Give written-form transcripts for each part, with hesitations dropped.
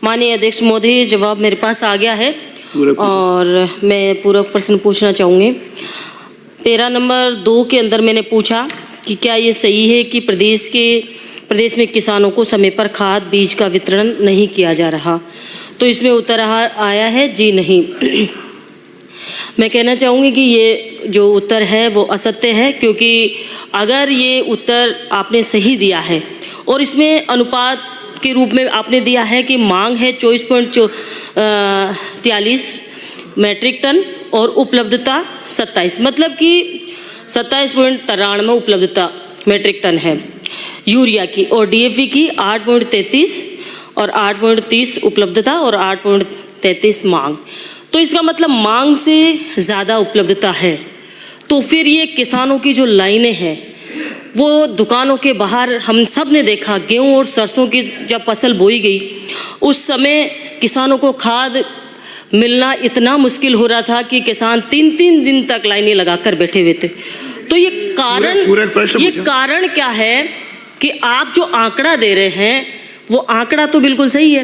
माननीय अध्यक्ष महोदय, जवाब मेरे पास आ गया है और मैं पूरक प्रश्न पूछना चाहूँगी। पैरा नंबर 2 के अंदर मैंने पूछा कि क्या ये सही है कि प्रदेश में किसानों को समय पर खाद बीज का वितरण नहीं किया जा रहा, तो इसमें उत्तर आया है जी नहीं। मैं कहना चाहूँगी कि ये जो उत्तर है वो असत्य है, क्योंकि अगर ये उत्तर आपने सही दिया है और इसमें अनुपात के रूप में आपने दिया है कि मांग है 24.43 मैट्रिक टन और उपलब्धता 27, मतलब कि 27.93 उपलब्धता मैट्रिक टन है यूरिया की, और डीएपी की 8.33 और 8.30 उपलब्धता और 8.33 मांग। तो इसका मतलब मांग से ज़्यादा उपलब्धता है। तो फिर ये किसानों की जो लाइनें हैं वो दुकानों के बाहर हम सब ने देखा, गेहूं और सरसों की जब फसल बोई गई उस समय किसानों को खाद मिलना इतना मुश्किल हो रहा था कि किसान 3-3 दिन तक लाइनें लगाकर बैठे हुए थे। तो ये कारण क्या है कि आप जो आंकड़ा दे रहे हैं वो आंकड़ा तो बिल्कुल सही है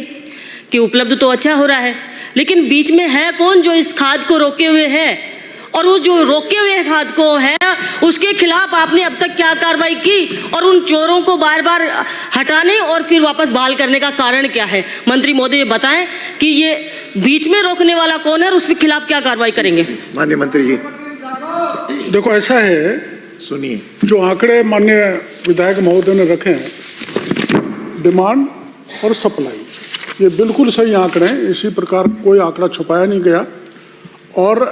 कि उपलब्ध तो अच्छा हो रहा है, लेकिन बीच में है कौन जो इस खाद को रोके हुए है, और वो जो रोके हुए खाद को है उसके खिलाफ आपने अब तक क्या कार्रवाई की, और उन चोरों को बार बार हटाने और फिर वापस बहाल करने का कारण क्या है? मंत्री महोदय बताएं कि ये बीच में रोकने वाला कौन है और उसके खिलाफ क्या कार्रवाई करेंगे? माननीय मंत्री जी, देखो ऐसा है, सुनिए, जो आंकड़े माननीय विधायक महोदय ने रखे हैं, डिमांड और सप्लाई, ये बिल्कुल सही आंकड़े हैं। इसी प्रकार कोई आंकड़ा छुपाया नहीं गया। और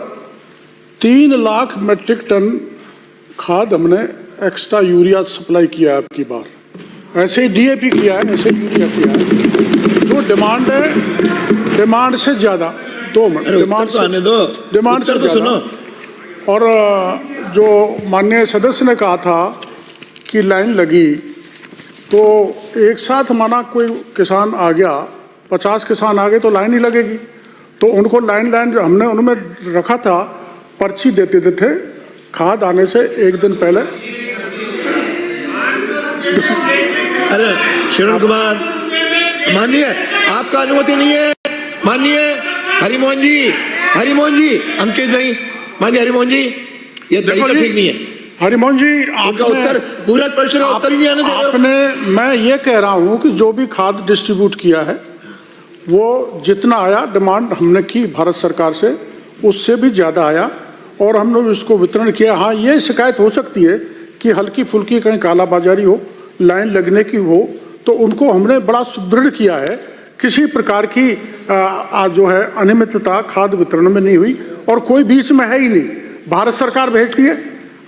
3 लाख मेट्रिक टन खाद हमने एक्स्ट्रा यूरिया सप्लाई किया है आपकी बार, ऐसे ही डीएपी किया है, ऐसे यूरिया किया है। जो डिमांड है डिमांड से ज़्यादा, डिमांड से ज़्यादा। और जो माननीय सदस्य ने कहा था कि लाइन लगी, तो एक साथ माना कोई किसान आ गया, 50 किसान आ गए तो लाइन ही लगेगी। तो उनको लाइन हमने उनमें रखा था, पर्ची देते थे खाद आने से एक दिन पहले। अरे श्रवण कुमार, माननीय आपका अनुमति नहीं है। माननीय हरिमोहन जी, अंकित नहीं, माननीय हरिमोहन जी, ये तरीका ठीक नहीं है। हरिमोहन जी, आपका उत्तर, पूरा प्रश्न का उत्तर ही नहीं आने दे रहे आपने, मैं ये कह रहा हूँ कि जो भी खाद डिस्ट्रीब्यूट किया है वो जितना आया, डिमांड हमने की भारत सरकार से, उससे भी ज़्यादा आया और हम लोग इसको वितरण किया। हाँ, ये शिकायत हो सकती है कि हल्की फुल्की कहीं कालाबाजारी हो, लाइन लगने की हो, तो उनको हमने बड़ा सुदृढ़ किया है। किसी प्रकार की जो है अनियमितता खाद वितरण में नहीं हुई और कोई बीच में है ही नहीं। भारत सरकार भेजती है,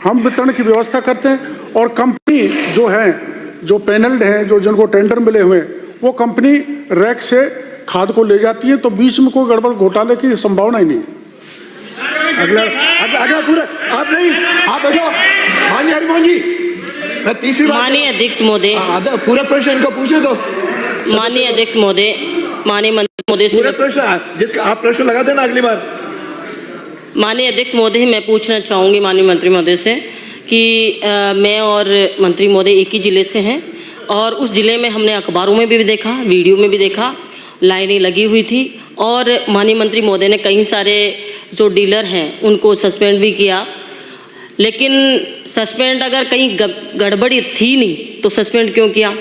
हम वितरण की व्यवस्था करते हैं, और कंपनी जो है, जो पैनल्ड हैं, जो जिनको टेंडर मिले हुए हैं, वो कंपनी रैक से खाद को ले जाती है। तो बीच में कोई गड़बड़ घोटाले की संभावना ही नहीं है। अगला पूरा आप नहीं, आप बैठो। माननीय हरिमोहन जी, मैं तीसरी बार, माननीय अध्यक्ष महोदय, पूरा प्रश्न इनको पूछे दो। माननीय अध्यक्ष महोदय, माननीय मंत्री महोदय, पूरा प्रश्न जिसका आप प्रश्न लगा देना अगली बार। माननीय अध्यक्ष महोदय, मैं पूछना चाहूँगी माननीय मंत्री महोदय से कि मैं और मंत्री महोदय एक ही ज़िले से हैं, और उस ज़िले में हमने अखबारों में भी देखा, वीडियो में भी देखा, लाइनें लगी हुई थी, और माननीय मंत्री महोदय ने कई सारे जो डीलर हैं उनको सस्पेंड भी किया। लेकिन सस्पेंड अगर कहीं गड़बड़ी थी नहीं तो सस्पेंड क्यों किया,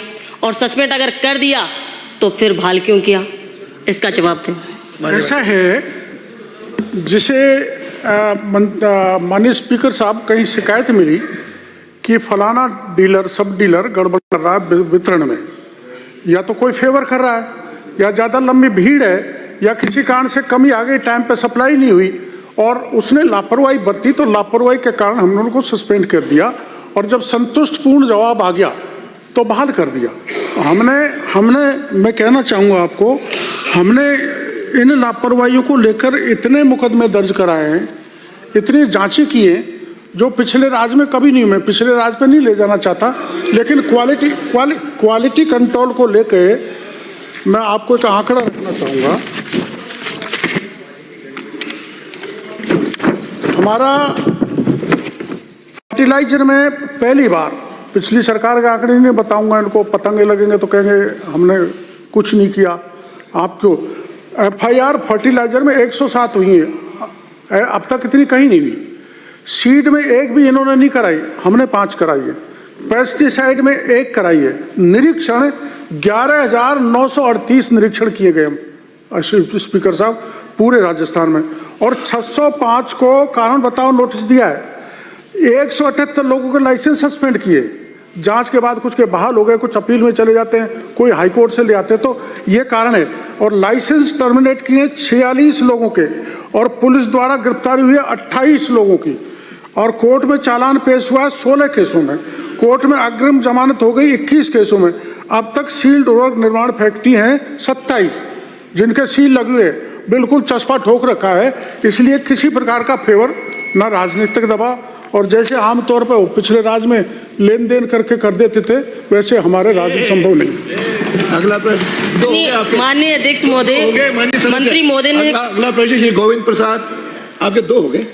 और सस्पेंड अगर कर दिया तो फिर बहाल क्यों किया? इसका जवाब दें। ऐसा है, जिसे माननीय स्पीकर साहब, कहीं शिकायत मिली कि फलाना डीलर, सब डीलर गड़बड़ कर रहा है वितरण में, या तो कोई फेवर कर रहा है, या ज़्यादा लंबी भीड़ है, या किसी कारण से कमी आ गई, टाइम पे सप्लाई नहीं हुई और उसने लापरवाही बरती, तो लापरवाही के कारण हमने उनको सस्पेंड कर दिया, और जब संतुष्टपूर्ण जवाब आ गया तो बहाल कर दिया। हमने मैं कहना चाहूँगा आपको, हमने इन लापरवाहियों को लेकर इतने मुकदमे दर्ज कराए हैं, इतनी जांचें की हैं, जो पिछले राज में कभी नहीं। मैं पिछले राज पे नहीं ले जाना चाहता, लेकिन क्वालिटी कंट्रोल को लेकर मैं आपको एक आंकड़ा रखना चाहूँगा। हमारा फर्टिलाइजर में पहली बार, पिछली सरकार के आंकड़े नहीं बताऊंगा, इनको पतंगे लगेंगे तो कहेंगे हमने कुछ नहीं किया। आपको FIR फर्टिलाइजर में 107 हुई है, अब तक इतनी कहीं नहीं हुई। सीड में एक भी इन्होंने नहीं कराई, हमने 5 कराई है। पेस्टिसाइड में 1 कराई है। निरीक्षण 11,938 निरीक्षण किए गए हम स्पीकर साहब पूरे राजस्थान में, और 605 को कारण बताओ नोटिस दिया है। 178 लोगों के लाइसेंस सस्पेंड किए, जांच के बाद कुछ के बहाल हो गए, कुछ अपील में चले जाते हैं, कोई हाईकोर्ट से ले आते हैं, तो ये कारण है। और लाइसेंस टर्मिनेट किए 46 लोगों के, और पुलिस द्वारा गिरफ्तारी हुई है 28 लोगों की, और कोर्ट में चालान पेश हुआ है 16 केसों में, कोर्ट में अग्रिम जमानत हो गई 21 केसों में। अब तक सील्ड उर्वरक निर्माण फैक्ट्री हैं 27 जिनके सील लगे हुए, बिल्कुल चस्पा ठोक रखा है। इसलिए किसी प्रकार का फेवर ना राजनीतिक दबाव, और जैसे आमतौर पर पिछले राज्य में लेन देन करके कर देते थे, वैसे हमारे राज्य में संभव नहीं। अगला प्रश्न 2 हो गए आपके। माननीय अध्यक्ष महोदय, हो गए माननीय सदस्य। मंत्री महोदय ने अगला प्रश्न श्री गोविंद प्रसाद, आपके 2 हो गए।